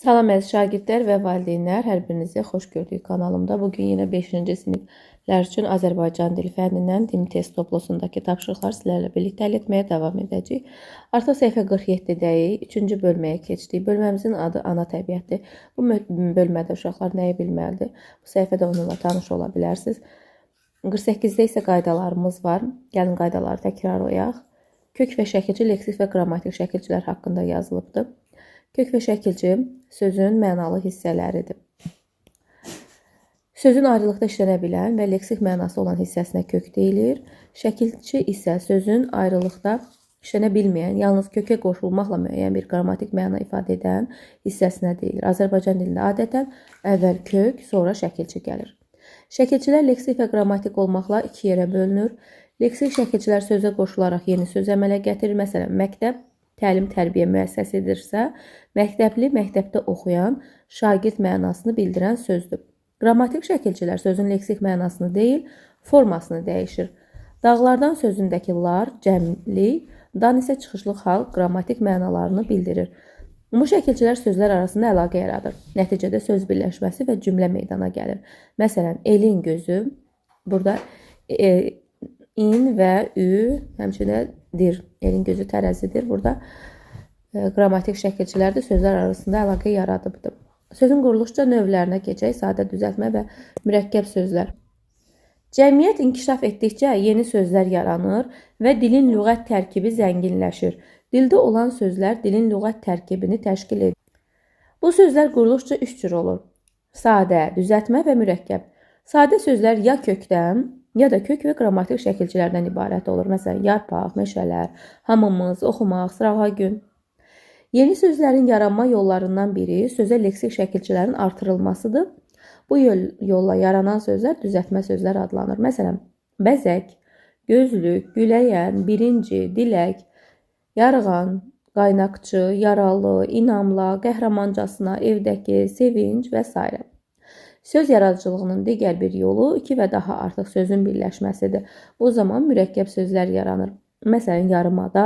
Salam əziz şagirdlər və valideynlər, hər birinizi xoş gördük kanalımda. Bugün yenə 5-ci siniflər üçün Azərbaycan dili fənnindən dil test toplosundakı tapşırıqlar sizlərlə birlikdə həll etməyə davam edəcəyik. Artıq səhifə 47-dəyik, 3-cü bölməyə keçdik. Bölməmizin adı ana təbiətdir. Bu bölmədə uşaqlar nəyi bilməlidir? Bu səhifədə onunla tanış ola bilərsiniz. 48-də isə qaydalarımız var. Gəlin qaydaları təkrarlayaq. Kök və şəkilci, leksik və qrammatik şəkilcilər haqqında yazılıbdır. Kök və şəkilci sözün mənalı hissələridir. Sözün ayrılıqda işlənə bilən və leksik mənası olan hissəsinə kök deyilir. Şəkilçi isə sözün ayrılıqda işlənə bilməyən, yalnız kökə qoşulmaqla müəyyən bir qrammatik məna ifadə edən hissəsinə deyilir. Azərbaycan dilində adətən əvvəl kök, sonra şəkilçi gəlir. Şəkilçilər leksik və qrammatik olmaqla iki yerə bölünür. Leksik şəkilçilər sözə qoşularaq yeni söz əmələ gətirir. Məsələn, məktəb təlim-tərbiyə müəssisəsidirsə, məktəbli məktəbdə oxuyan şagird mənasını bildirən sözdür. Qrammatik şəkilçilər sözün leksik mənasını deyil, formasını dəyişir. Dağlardan sözündəki lar, cəmlik, dan isə çıxışlıq hal qrammatik mənalarını bildirir. Bu şəkilçilər sözlər arasında əlaqə yaradır. Nəticədə söz birləşməsi və cümlə meydana gəlir. Məsələn, elin gözü, burada in və ü, həmçinin dir. Elin gözü tərəzidir. Burada qrammatik şəkilçilər də sözlər arasında əlaqə yaradıbdır. Sözün quruluşca növlərinə keçək. Sadə düzəltmə və mürəkkəb sözlər. Cəmiyyət inkişaf etdikcə yeni sözlər yaranır və dilin lüğət tərkibi zənginləşir. Dildə olan sözlər dilin lüğət tərkibini təşkil edir. Bu sözlər quruluşca üç cür olur. Sadə, düzəltmə və mürəkkəb. Sadə sözlər ya kökdən, ya da kök və qrammatik şəkilçilərdən ibarət olur. Məsələn, yarpaq, meşələr, hamımız, oxumaq, sırağa gün. Yeni sözlərin yaranma yollarından biri sözə leksik şəkilçilərin artırılmasıdır. Bu yolla yaranan sözlər düzəltmə sözlər adlanır. Məsələn, bəzək, gözlük, güləyən, birinci, dilək, yarğan, qaynaqçı, yaralı, inamla, qəhrəmancasına, evdəki, sevinc və s. Söz yaradıcılığının digər bir yolu iki və daha artıq sözün birləşməsidir. Bu zaman mürəkkəb sözlər yaranır. Məsələn, yarımada,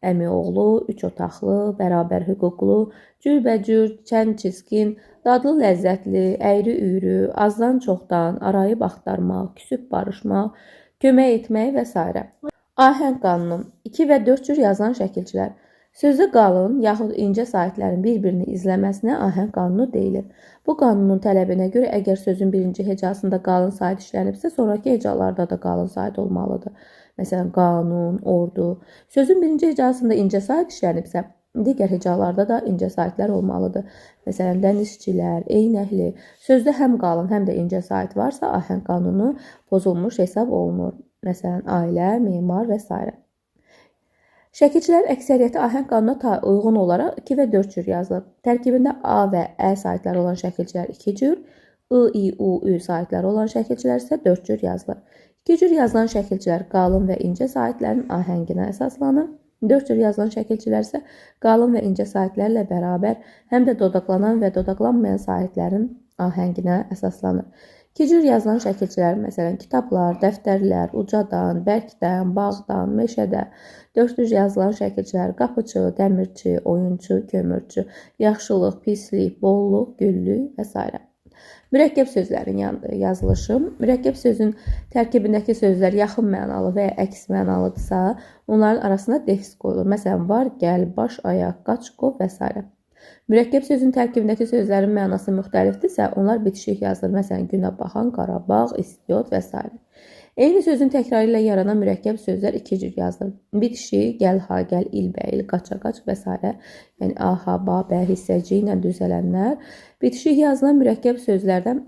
əmioğlu, üç otaqlı, bərabər hüquqlu, cürbəcür, çən-çiskin, dadlı ləzzətli, əyri-üyrü, azdan çoxdan, arayıb axtarmaq, küsüb barışmaq, kömək etmək və s. Ahəng qanunu. 2 və 4 cür yazılan şəkilçilər. Sözdə qalın yaxud incə saitlərin bir-birini izləməsinə ahəng qanunu deyilir. Bu qanunun tələbinə görə əgər sözün birinci hecasında qalın sait işlənibsə, sonraki hecalarda da qalın sait olmalıdır. Məsələn, qanun, ordu. Sözün birinci hecasında incə sait işlənibsə, digər hecalarda da incə saitlər olmalıdır. Məsələn, dənizçilər, eynəkli. Sözdə həm qalın, həm də incə sait varsa, ahəng qanunu pozulmuş hesab olunur. Məsələn, ailə, memar və s. Şəkilçilərin əksəriyyəti ahəng qanununa uyğun olaraq 2 və 4 cür yazılır. Tərkibində A və Ə saitləri olan şəkilçilər 2 cür, I, I, U, Ü saitləri olan şəkilçilər isə 4 cür yazılır. 2 cür yazılan şəkilçilər qalın və incə saitlərin ahənginə əsaslanır. 4 cür yazılan şəkilçilər isə qalın və incə saitlərlə bərabər həm də dodaqlanan və dodaqlanmayan saitlərin ahənginə əsaslanır. 2 cür yazılan şəkilçilər, məsələn, kitablar, dəftərlər, ucadan, bərkdən, bağdan, meşədə. 4 cür yazılan şəkilçilər, qapıcı, dəmirçi, oyunçu, kömürçü, yaxşılıq, pislik, bolluq, güllük və s. Mürəkkəb sözlərin yazılışı. Mürəkkəb sözün tərkibindəki sözlər yaxın mənalı və ya əks mənalıdırsa, onların arasında defis qoyulur. Məsələn, var, gəl, baş, ayaq, qaç, qov və s. Mürəkkəb sözün tərkibindəki sözlərin mənası müxtəlifdirsə, onlar bitişik yazılır. Məsələn, günə baxan, Qarabağ, istiot və s. Eyni sözün təkrarı ilə yaranan mürəkkəb sözlər 2 cür yazılır. Bitişik, gəl, ha, gəl, il-bəyil, qaça, qaç və s. Yəni, a, ha, ba, bə hissəci ilə düzələnlər. Bitişik yazılan mürəkkəb sözlərdən,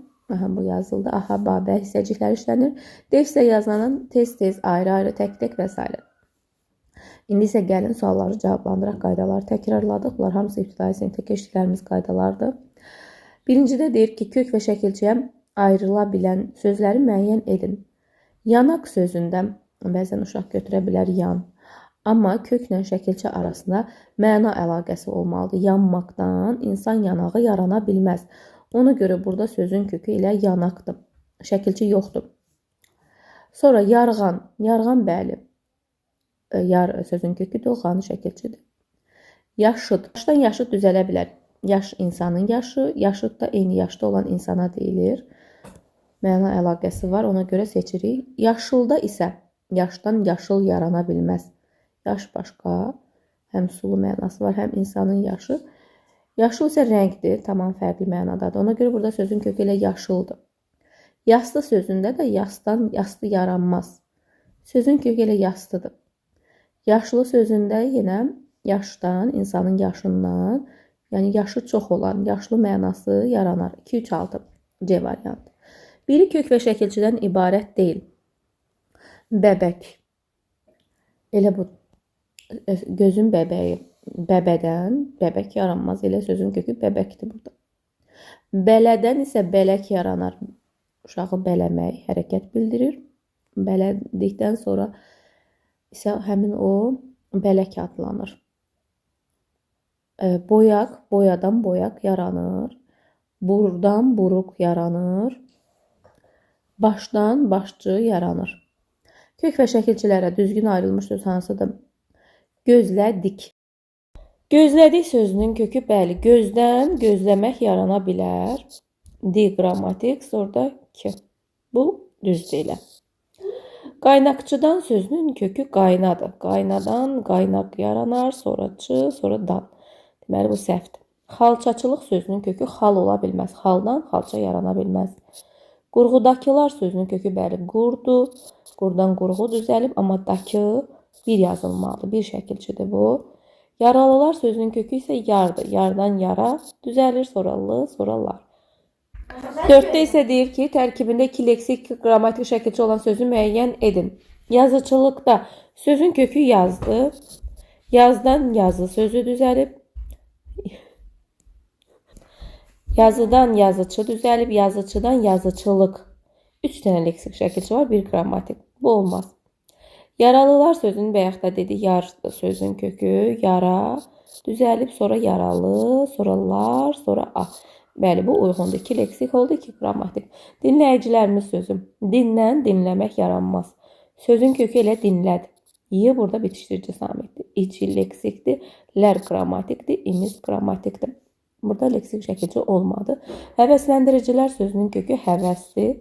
bu yazıldı, a, ha, ba, bə hissəciklər işlənir. Defislə yazılan tez-tez, ayrı-ayrı, tək-tək və s. İndi isə gəlin sualları cavablandıraq, qaydaları təkrarladıq. Bunlar hamısı ibtidai sinifdə keçdiklərimiz qaydalardır. Birincidə deyir ki, kök və şəkilçiyə ayrıla bilən sözləri müəyyən edin. Yanaq sözündə bəzən uşaq götürə bilər yan. Amma köklə şəkilçi arasında məna əlaqəsi olmalıdır. Yanmaqdan insan yanağı yarana bilməz. Ona görə burada sözün kökü ilə yanaqdır. Şəkilçi yoxdur. Sonra yarğan. Yarğan bəli. Yar sözün köküdür, xanı şəkilçidir. Yaşıd. Yaşdan yaşıd düzələ bilər. Yaş insanın yaşı, yaşıdda eyni yaşda olan insana deyilir. Məna əlaqəsi var, ona görə seçirik. Yaşılda isə yaşdan yaşıl yarana bilməz. Yaş başqa, həm sulu mənası var, həm insanın yaşı. Yaşıl isə rəngdir, tamam fərqli mənadadır. Ona görə burada sözün kökü ilə yaşıldır. Yastı sözündə də yasdan yastı yaranmaz. Sözün kökü ilə yastıdır. Yaşlı sözündə yenə yaşdan, insanın yaşından, yəni yaşı çox olan, yaşlı mənası yaranar. 2-3-6 C variantı. Biri kök və şəkilçidən ibarət deyil. Bəbək. Elə bu gözün bəbəyi. Bəbədən bəbək yaranmaz. Elə sözün kökü bəbəkdir burada. Belədən isə bələk yaranar. Uşağı bələmək, hərəkət bildirir. Bələdikdən sonra isə həmin o bələk adlanır. Boyaq, boyadan boyaq yaranır. Burdan buruq yaranır. Başdan başçı yaranır. Kök və şəkilçilərə düzgün ayrılmış söz hansıdır? Gözlədik. Gözlədik sözünün kökü bəli, gözdən gözləmək yarana bilər. D qrammatik, sonra da ki. Bu düz deyil. Qaynaqçıdan sözünün kökü qaynadır. Qaynadan qaynaq yaranar, sonra çı, sonra dan. Deməli bu səhvdir. Xalçaçılıq sözünün kökü xal ola bilməz. Xaldan xalça yarana bilməz. Qurğudakılar sözünün kökü bəli qurdu. Qurdan qurğu düzəlib, amma dakı bir yazılmalıdır. Bir şəkilçidir bu. Yaralılar sözünün kökü isə yardır. Yardan yara düzəlir, sonra lı, sonra lar. 4-də isə deyir ki, tərkibində 2 leksik, qrammatik şəkilçi olan sözü müəyyən edin. Yazıçılıqda sözün kökü yazdı. Yazdan yazı sözü düzəlib. Yazıdan yazıçı düzəlib. Yazıçıdan yazıçılıq. 3 dənə leksik şəkilçi var, 1 qrammatik. Bu olmaz. Yaralılar sözünün bayaq da dedi, yardır sözün kökü. Yara düzəlib, sonra yaralı, sonra lar, sonra a. Bəli, bu uyğundur. 2 leksik oldu, 2 qrammatik. Dinləyicilərimiz sözü. Dinlən, dinləmək yaranmaz. Sözün kökü ilə dinləd. Y burada bitişdirici samitdir. İçi leksikdir, lər qrammatikdir, imiz qrammatikdir. Burada leksik şəkilçi olmadı. Həvəsləndiricilər sözünün kökü həvəsdir.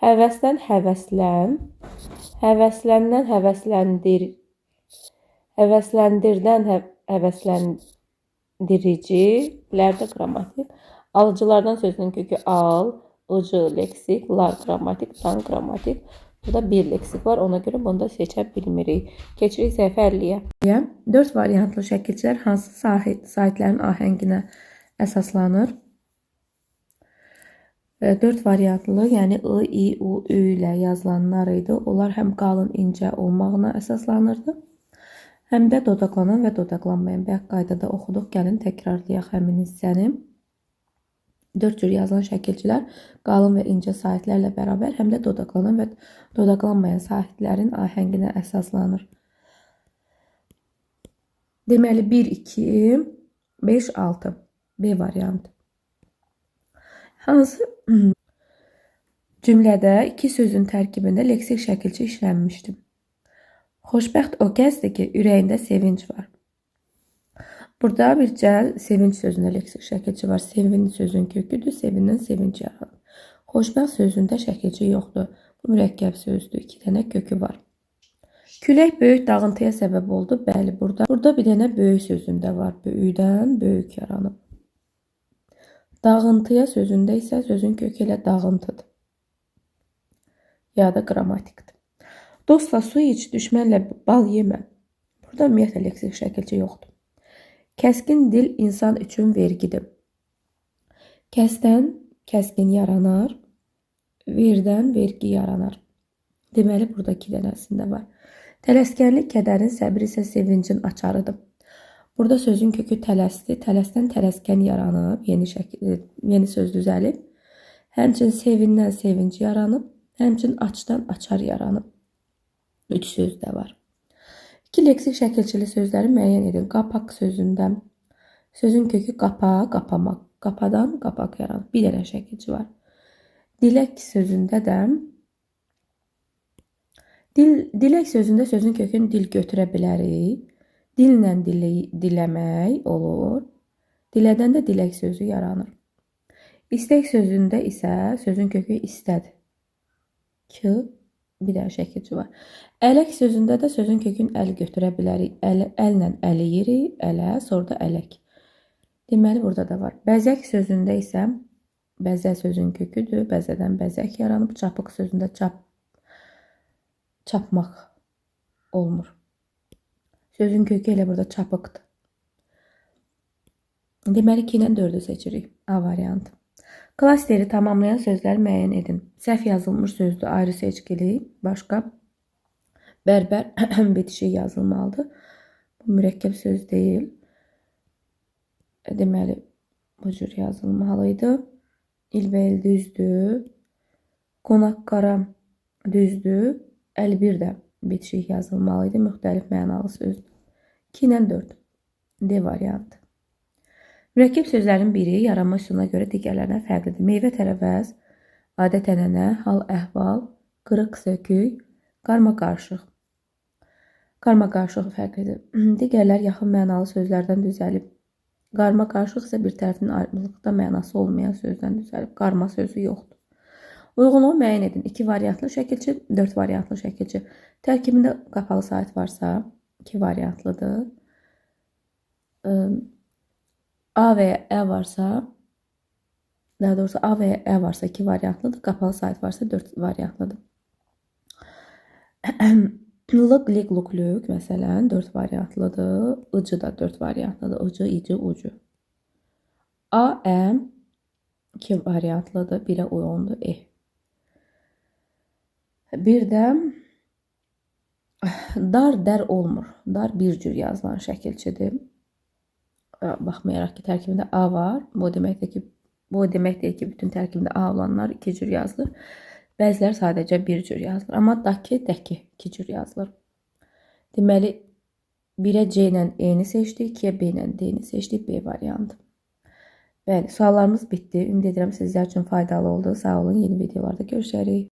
Həvəsdən həvəslən, həvəsləndən həvəsləndir, həvəsləndirdən həvəsləndirici, lərdə qrammatik. Alıcılardan sözünün kökü al, ıcı leksik, lar qrammatik, dan qrammatik. Burada bir leksik var, ona görə bunu da seçə bilmirik. Keçirik səhifə 50-yə. 4 variantlı şəkilçilər hansı sahitlərin ahənginə əsaslanır? 4 variantlı, yəni I, I, U, Ü ilə yazılanlar idi. Onlar həm qalın, incə olmağına əsaslanırdı, həm də dodaqlanan və dodaqlanmayan. Bayaq qaydada oxuduq, gəlin təkrarlayaq həmin hissəni. 4 cür yazılan şəkilçilər qalın və incə sahitlərlə bərabər həm də dodaqlanan və dodaqlanmayan sahitlərin ahənginə əsaslanır. Deməli 1, 2, 5, 6 B variantı. Hansı cümlədə 2 sözün tərkibində leksik şəkilçi işlənmişdir? Xoşbəxt o kəsdir ki, ürəyində sevinç var. Burada bircə sevinç sözündə leksik şəkilçi var. Sevinç sözün köküdür, sevindən sevinç yaranır. Xoşbəxt sözündə şəkilçi yoxdur. Bu mürəkkəb sözdür. 2 dənə kökü var. Külək böyük dağıntıya səbəb oldu. Bəli, burada bir dənə böyük sözündə var. Böyükdən böyük yaranıb. Dağıntıya sözündə isə sözün kökü ilə dağıntıdır. Ya da qrammatikdir. Dostla su iç, düşmənlə bal yemə. Burada ümumiyyətlə leksik şəkilçi yoxdur. Kəskin dil insan üçün vergidir. Kəsdən kəskin yaranar, verdən vergi yaranar. Deməli, burada 2 dənəsində var. Tələskənlik kədərin, səbir isə sevincin açarıdır. Burada sözün kökü tələsdir. Tələsdən tələskən yaranıb, yeni söz düzəlib. Həmçin sevindən sevinc yaranıb, həmçin açdan açar yaranıb. 3 söz də var. 2 leksik şəkilçili sözləri müəyyən edin. Qapaq sözündə sözün kökü qapa, qapamaq. Qapadan qapaq yaranır. Bir dənə şəkilçi var. Dilək sözündə də dilək sözündə sözün kökünü dil götürə bilərik. Dillə diləmək olur. Dilədən də dilək sözü yaranır. İstək sözündə isə sözün kökü istədir. Ki, bir dənə şəkilçi var. Ələk sözündə də sözün kökün əl götürə bilərik. Əllə əliyirik, ələ, sonra da ələk. Deməli, burada da var. Bəzək sözündə isə bəzə sözün köküdür. Bəzədən bəzək yaranıb. Çapıq sözündə çapmaq olmur. Sözün kökü elə burada çapıqdır. Deməli, 2 ilə 4-ü seçirik. A variantı. Klasteri tamamlayan sözləri müəyyən edin. Səhv yazılmış sözdür, ayrı seçkili. Başqa bərbər bitişik yazılmalıdır. Bu mürəkkəb söz deyil. Deməli, bu cür yazılmalıydı. İlvəl düzdür. Qonaq qara düzdür. 51 də bitişik yazılmalıydı. Müxtəlif mənalı sözdür. 2 ilə 4. D variantı. Mürəkkəb sözlərin biri yaranma üsuluna görə digərlərinə fərqlidir. Meyvə tərəvəz, adət-ənənə, hal-əhval, qırıq-sökük, qarma-qarışıq. Qarma-qarışıq fərqlidir. Digərlər yaxın mənalı sözlərdən düzəlib. Qarma-qarışıq isə bir tərəfinin ayrılıqda mənası olmayan sözdən düzəlib. Qarma sözü yoxdur. Uyğunluğu müəyyən edin. 2 variantlı şəkilçi, 4 variantlı şəkilçi. Tərkibində qapalı sait varsa 2 variantlıdır. A və ya Ə varsa, daha doğrusu A və ya Ə varsa 2 variantlıdır. Qapalı sait varsa 4 variantlıdır. Lıq, lig, luk, lük məsələn 4 variantlıdır. Icı da 4 variantlıdır. Icı, ici, ucu. A, Ə 2 variantlıdır. 1-ə uyğundur. E. Bir də dar, dər olmur. Dar bir cür yazılan şəkilçidir. Baxmayaraq ki, tərkibində A var. Bu deməkdir ki, bütün tərkibində A olanlar 2 cür yazılır. Bəzilər sadəcə bir cür yazılır. Amma daki, dəki 2 cür yazılır. Deməli, 1-ə C ilə E-ni seçdik, 2-yə B ilə D-ni seçdik. B variantı. Bəli, suallarımız bitdi. Ümid edirəm sizlər üçün faydalı oldu. Sağ olun, yeni videolarda görüşərik.